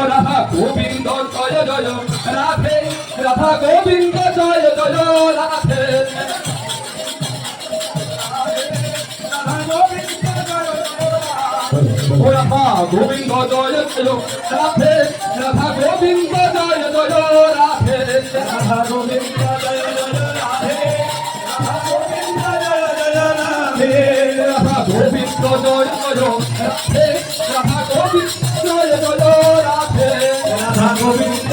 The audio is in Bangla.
রাধা গোবিন্দ জয় জয় রাধে রাধা গোবিন্দ জয় জয় রাধে ও রাধা গোবিন্দ জয় জয় রাধে রাধা গোবিন্দ জয় জয় রাধে রাধা গোবিন্দ জয় জয় রাধে রাধা গোবিন্দ জয় জয় রাধে রাধা গোবিন্দ জয় জয় রাধে রাধা গোবিন্দ জয় জয় রাধে রাধা গোবিন্দ